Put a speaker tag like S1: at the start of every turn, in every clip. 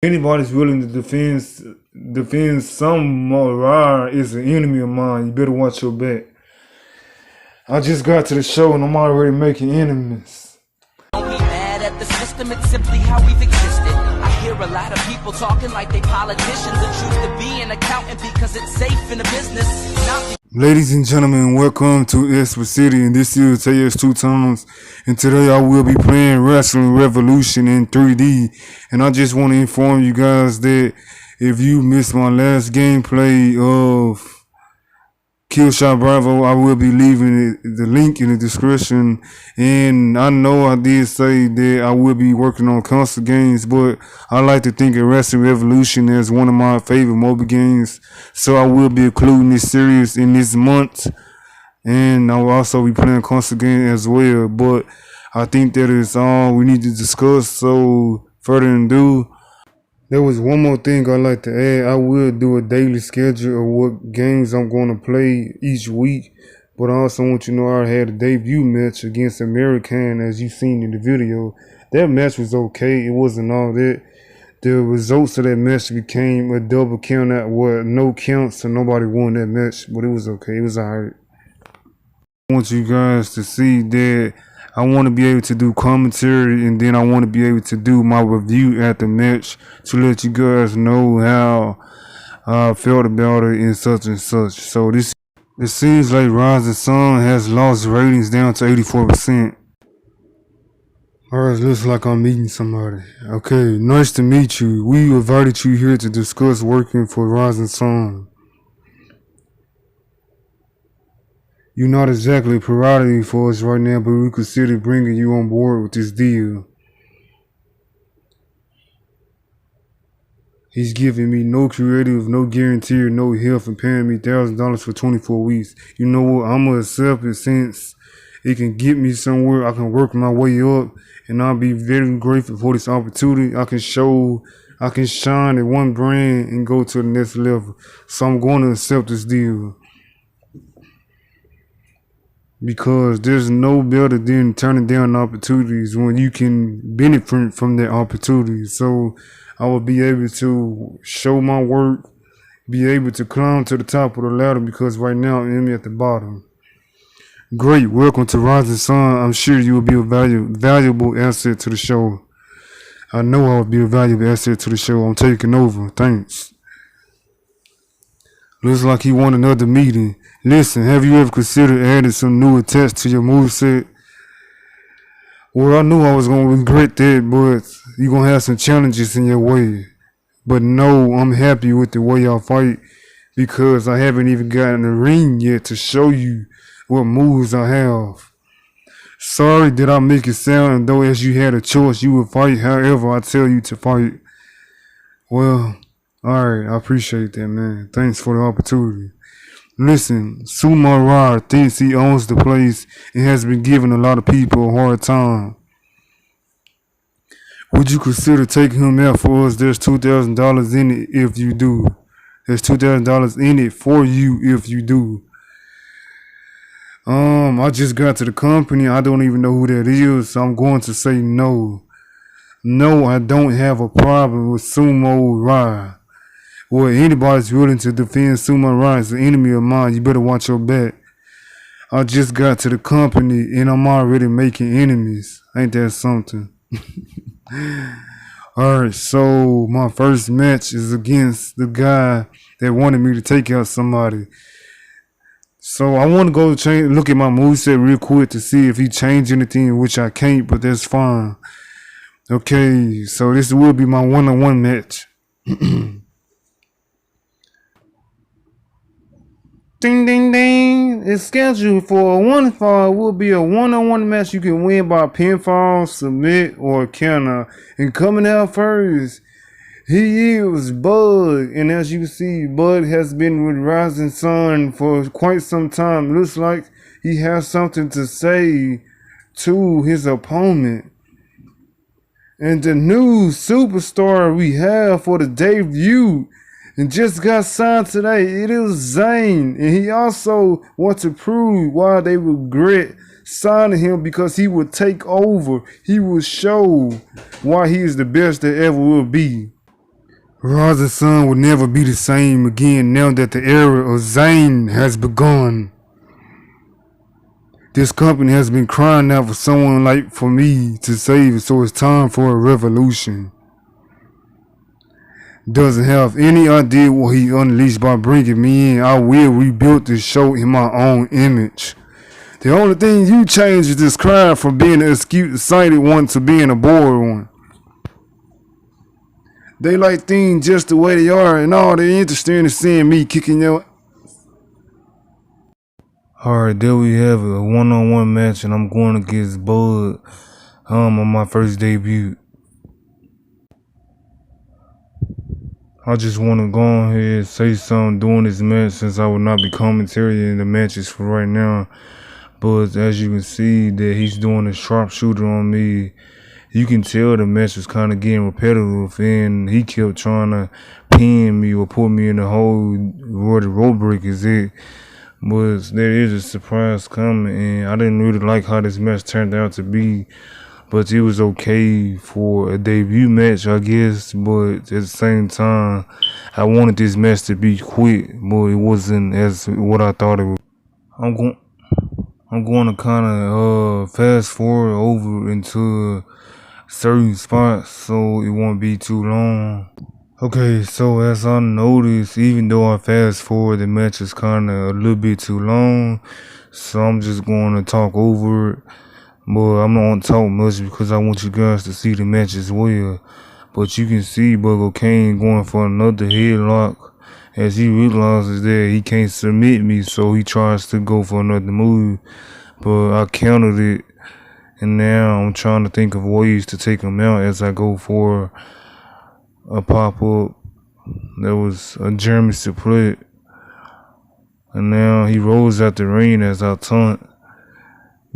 S1: Anybody's willing to defend some more is an enemy of mine. You better watch your back. I just got to the show and I'm already making enemies.
S2: Don't be mad at the system, it's simply how we've existed. I hear a lot of people talking like they politicians and choose to be an accountant because it's safe in the business.
S1: Ladies and gentlemen, welcome to Esper City, and this is TS2 Times, and today I will be playing Wrestling Revolution in 3D, and I just want to inform you guys that if you missed my last gameplay of Killshot Bravo, I will be leaving the link in the description. And I know I did say that I will be working on console games, but I like to think of Wrestling Revolution as one of my favorite mobile games. So I will be including this series in this month, and I will also be playing console games as well. But I think that is all we need to discuss. So further ado, there was one more thing I'd like to add. I will do a daily schedule of what games I'm going to play each week. But I also want you to know I had a debut match against American, as you've seen in the video. That match was okay. It wasn't all that. The results of that match became a double count out, no counts, so nobody won that match. But it was okay. It was alright. I want you guys to see that I want to be able to do commentary, and then I want to be able to do my review at the match to let you guys know how I felt about it and such and such. So it seems like Rising Sun has lost ratings down to 84%. Alright, looks like I'm meeting somebody. Okay, nice to meet you. We invited you here to discuss working for Rising Sun. You're not exactly a priority for us right now, but we consider bringing you on board with this deal. He's giving me no creative, no guarantee, no help, and paying me $1,000 for 24 weeks. You know what? I'm going to accept it since it can get me somewhere. I can work my way up, and I'll be very grateful for this opportunity. I can shine at one brand and go to the next level. So I'm going to accept this deal, because there's no better than turning down opportunities when you can benefit from that opportunity. So I will be able to show my work, be able to climb to the top of the ladder, because right now I'm at the bottom. Great, welcome to Rising Sun. I'm sure you will be a valuable asset to the show. I know I will be a valuable asset to the show. I'm taking over. Thanks. Looks like he won another meeting. Listen, have you ever considered adding some new attacks to your moveset? Well, I knew I was going to regret that, but you're going to have some challenges in your way. But no, I'm happy with the way I fight, because I haven't even gotten the ring yet to show you what moves I have. Sorry did I make it sound though as you had a choice, you would fight however I tell you to fight. Well, alright, I appreciate that, man. Thanks for the opportunity. Listen, Sumo Rod thinks he owns the place and has been giving a lot of people a hard time. Would you consider taking him out for us? There's $2,000 in it if you do. There's $2,000 in it for you if you do. I just got to the company. I don't even know who that is, so I'm going to say no. No, I don't have a problem with Sumo Rod. Well, anybody's willing to defend Sumo Rod is an enemy of mine. You better watch your back. I just got to the company and I'm already making enemies. Ain't that something? Alright, so my first match is against the guy that wanted me to take out somebody. So I want to go look at my moveset real quick to see if he changed anything, which I can't, but that's fine. Okay, so this will be my one-on-one match. Ding, ding, ding. It's scheduled for a one-fall. It will be a one-on-one match you can win by pinfall, submit, or counter. And coming out first, he is Bud. And as you can see, Bud has been with Rising Sun for quite some time. Looks like he has something to say to his opponent. And the new superstar we have for the debut and just got signed today, it is Zayn, and he also wants to prove why they regret signing him, because he will take over. He will show why he is the best that ever will be. Raza's son will never be the same again now that the era of Zayn has begun. This company has been crying out for someone like for me to save it, so it's time for a revolution. Doesn't have any idea what he unleashed by bringing me in. I will rebuild this show in my own image. The only thing you change is this crowd from being an acute excited one to being a bored one. They like things just the way they are, and all they're interested in is seeing me kicking your. Alright, there we have it, a one-on-one match, and I'm going against Bud on my first debut. I just want to go ahead and say something during this match since I will not be commentating the matches for right now. But as you can see that he's doing a sharpshooter on me. You can tell the match was kind of getting repetitive, and he kept trying to pin me or put me in the hole where the rope break is at. But there is a surprise coming, and I didn't really like how this match turned out to be. But it was okay for a debut match, I guess. But at the same time, I wanted this match to be quick, but it wasn't as what I thought it would. I'm going to kind of fast forward over into certain spots so it won't be too long. Okay, so as I noticed, even though I fast forward, the match is kind of a little bit too long, so I'm just going to talk over it. But I'm not going to talk much because I want you guys to see the match as well. But you can see Buggo Kane going for another headlock as he realizes that he can't submit me, so he tries to go for another move. But I countered it, and now I'm trying to think of ways to take him out as I go for a pop-up. That was a German suplex. And now he rolls out the ring as I taunt.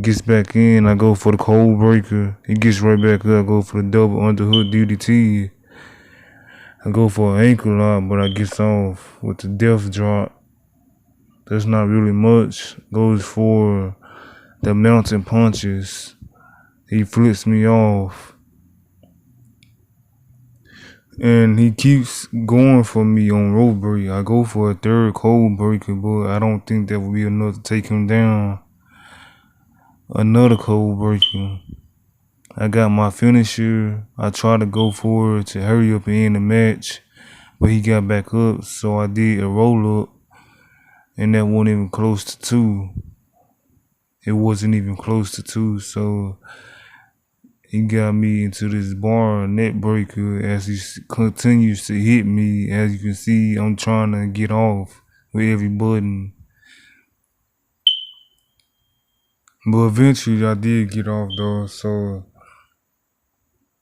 S1: Gets back in, I go for the cold breaker. He gets right back up, I go for the double underhook DDT. I go for an ankle lock, but I gets off with the death drop. That's not really much. Goes for the mountain punches. He flips me off. And he keeps going for me on rope break. I go for a third cold breaker, but I don't think that will be enough to take him down. Another cold breaker. I got my finisher. I tried to go for it to hurry up and end the match, but he got back up, so I did a roll up, and that wasn't even close to 2. It wasn't even close to 2, so he got me into this bar net breaker as he continues to hit me. As you can see, I'm trying to get off with every button. But eventually I did get off though, so,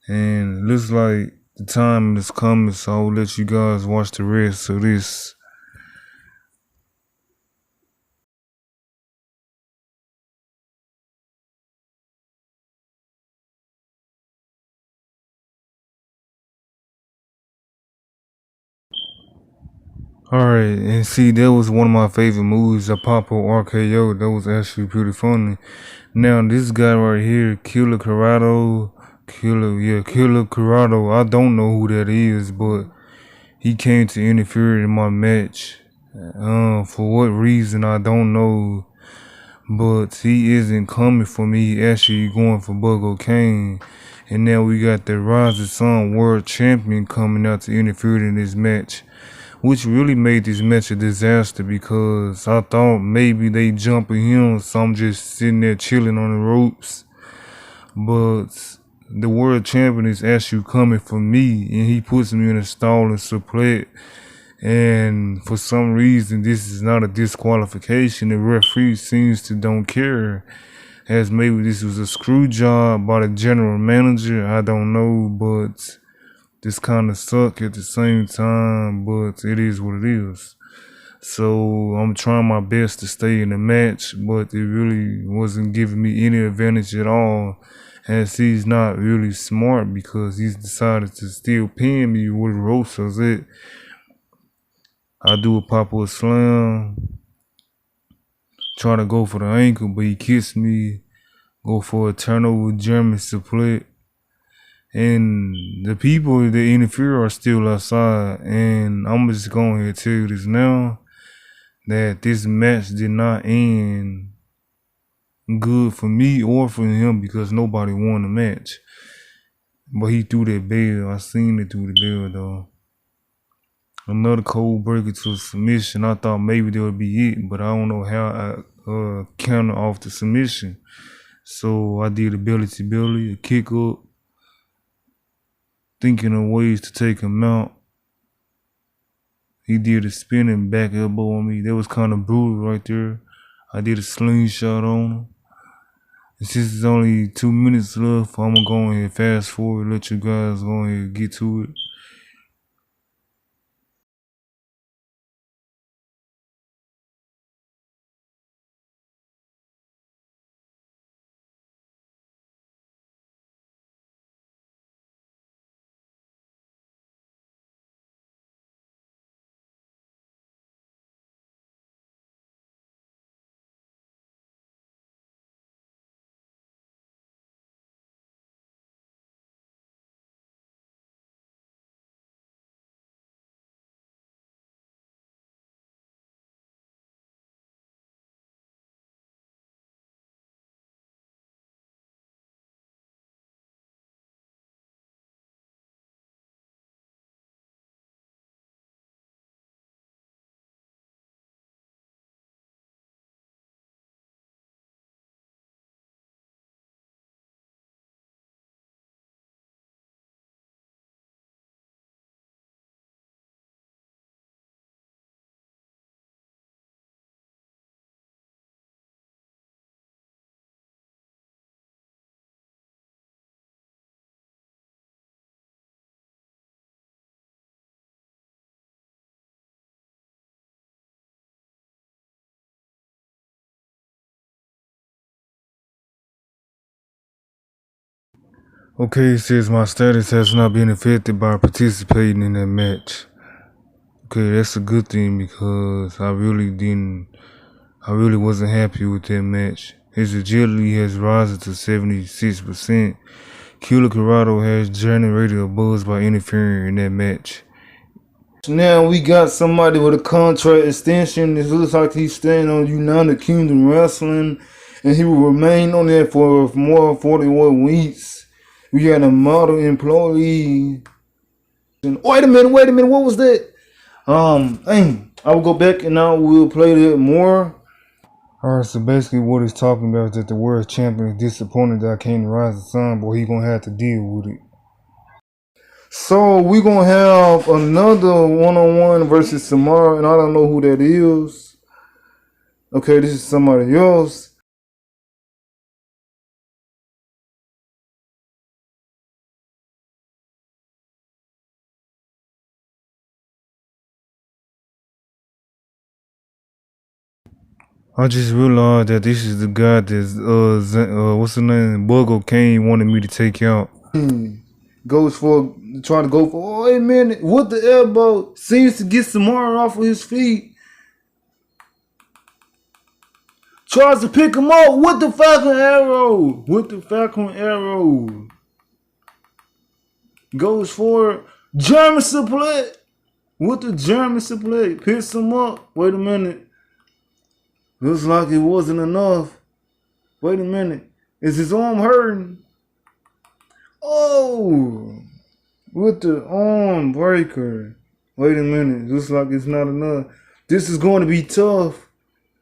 S1: and it looks like the time is coming, so I'll let you guys watch the rest of this. Alright, and see, that was one of my favorite moves, a pop-up RKO. That was actually pretty funny. Now, this guy right here, Killer Corrado, I don't know who that is, but he came to interfere in my match. For what reason, I don't know. But he isn't coming for me, he actually going for Buggo Kane. And now we got the Rising Sun World Champion coming out to interfere in this match, which really made this match a disaster because I thought maybe they jumping him, so I'm just sitting there chilling on the ropes. But the world champion is actually coming for me, and he puts me in a stalling suplex. And for some reason, this is not a disqualification. The referee seems to don't care, as maybe this was a screw job by the general manager. I don't know, but this kind of suck at the same time, but it is what it is. So I'm trying my best to stay in the match, but it really wasn't giving me any advantage at all, as he's not really smart because he's decided to still pin me with ropes as it. I do a pop-up slam, try to go for the ankle, but he kissed me, go for a turnover German suplex. And the people that interfere are still outside. And I'm just going to tell you this now, that this match did not end good for me or for him because nobody won the match. But he threw that bell. I seen it through the bell though. Another cold breaker to submission. I thought maybe that would be it, but I don't know how I counter off the submission. So I did a belly to belly, a kick up, thinking of ways to take him out. He did a spinning back elbow on me. That was kind of brutal right there. I did a slingshot on him. And since it's only 2 minutes left, I'm gonna go ahead and fast forward, let you guys go ahead and get to it. Okay, it says my status has not been affected by participating in that match. Okay, that's a good thing because I really wasn't happy with that match. His agility has risen to 76%. Killer Corrado has generated a buzz by interfering in that match. Now we got somebody with a contract extension. It looks like he's staying on United Kingdom Wrestling, and he will remain on there for more than 41 weeks. We got a model employee. Wait a minute, what was that? I will go back and I will play that more. Alright, so basically what he's talking about is that the world champion is disappointed that I can't rise the sun, but he's gonna have to deal with it. So we're gonna have another one-on-one versus Samara, and I don't know who that is. Okay, this is somebody else. I just realized that this is the guy that what's the name? Buggo Kane wanted me to take out. Goes for trying to go for. Oh, wait a minute! With the elbow, seems to get Samara off of his feet. Tries to pick him up with the Falcon Arrow. Goes for German suplex. With the German suplex, picks him up. Wait a minute. Looks like it wasn't enough. Wait a minute. Is his arm hurting? Oh! With the arm breaker. Wait a minute. Looks like it's not enough. This is going to be tough.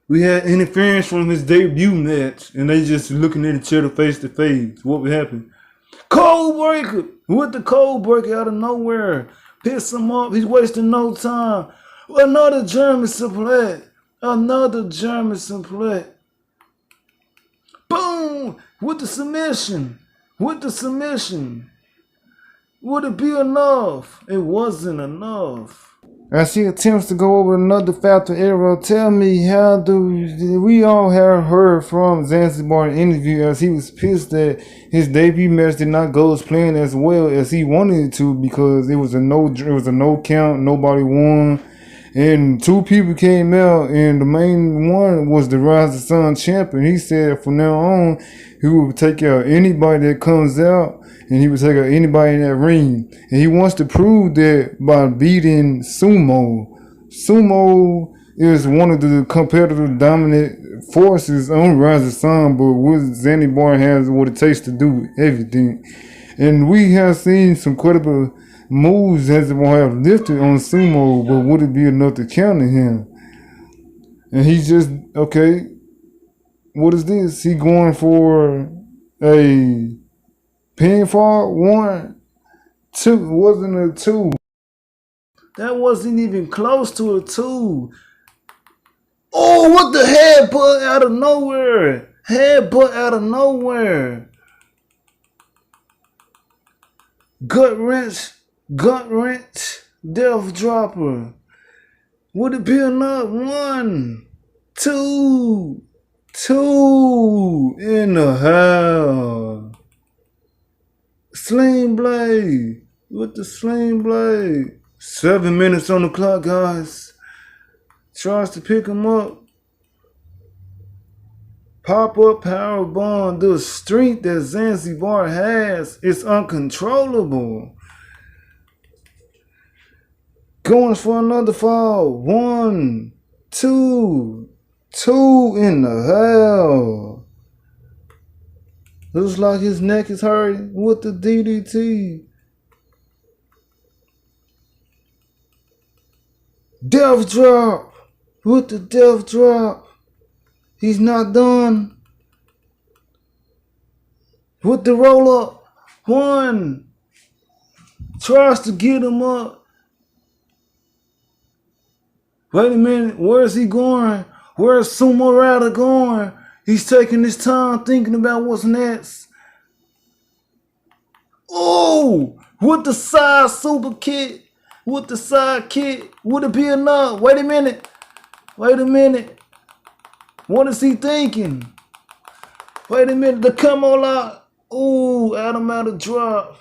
S1: We had interference from his debut match, and they just looking at each other face to face. What would happen? Cold breaker! With the cold breaker out of nowhere. Picks him up. He's wasting no time. Another German suplex. Boom! With the submission. Would it be enough? It wasn't enough. As he attempts to go over another Falcon Arrow, tell me how we all have heard from Zanzibar in the interview as he was pissed that his debut match did not go as planned as well as he wanted it to because it was a no count, nobody won. And two people came out, and the main one was the Rise of the Sun champion. He said from now on, he would take out anybody that comes out, and he would take out anybody in that ring. And he wants to prove that by beating Sumo. Sumo is one of the competitive dominant forces on Rise of the Sun, but Zanzibar has what it takes to do everything. And we have seen some credible moves Zanzibar have lifted on Sumo, but would it be enough to counter him? And he's just, okay, what is this? He going for a pinfall? 1, 2, wasn't a 2. That wasn't even close to a 2. Oh, what the headbutt out of nowhere. Headbutt out of nowhere. Gut wrench, death dropper. Would it be enough? 1, 2, 2 in the hell. Sling blade with the sling blade. 7 minutes on the clock, guys. Tries to pick him up. Pop-up power bomb. The strength that Zanzibar has is uncontrollable. Going for another fall. 1, 2, 2 in the hell. Looks like his neck is hurting with the DDT. Death drop with the death drop. He's not done. With the roll up. 1. Tries to get him up. Wait a minute. Where's he going? Where's Sumo Rider going? He's taking his time thinking about what's next. Oh! With the side super kick. With the side kick. Would it be enough? Wait a minute. Wait a minute. What is he thinking? Wait a minute. The come on out. Ooh, automatic drop.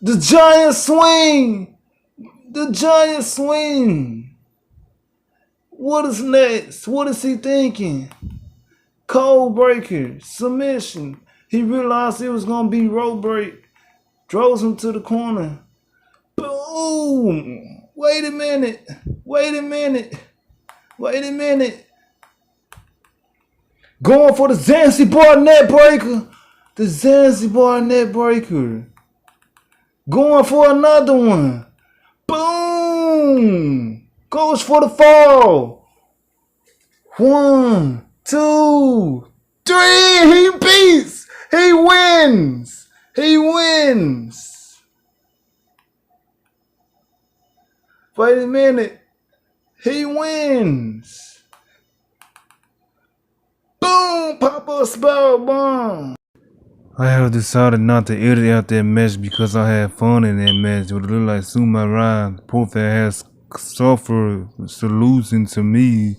S1: The giant swing. The giant swing. What is next? What is he thinking? Cold breaker. Submission. He realized it was going to be rope break. Throws him to the corner. Boom. Wait a minute. Wait a minute. Wait a minute. Going for the Zanzibar net breaker. The Zanzibar net breaker. Going for another one. Boom. Goes for the fall. 1, 2, 3. He beats. He wins. He wins. Wait a minute. He wins. Boom! Pop up spell bomb. I have decided not to edit out that match because I had fun in that match. It looked like Sumo Rider profile has suffered losing to me.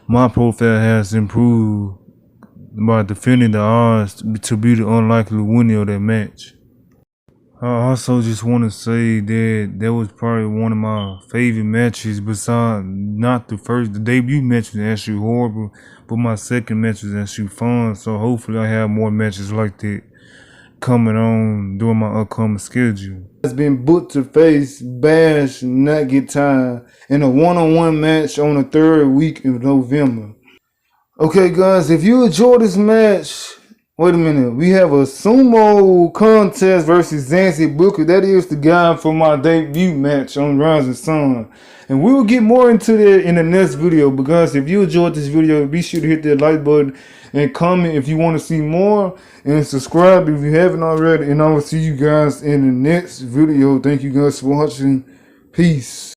S1: My profile has improved by defending the odds to be the unlikely winner of that match. I also just want to say that was probably one of my favorite matches, besides not the debut match was actually horrible, but my second match was actually fun. So hopefully I have more matches like that coming on during my upcoming schedule. It's been booked to face Bash not get time in a one-on-one match on the 3rd week of November. Okay guys, if you enjoyed this match, wait a minute, we have a sumo contest versus Zanzibar Booker. That is the guy for my debut match on Rise of the Sun. And we will get more into that in the next video. But guys, if you enjoyed this video, be sure to hit that like button and comment if you want to see more. And subscribe if you haven't already. And I will see you guys in the next video. Thank you guys for watching. Peace.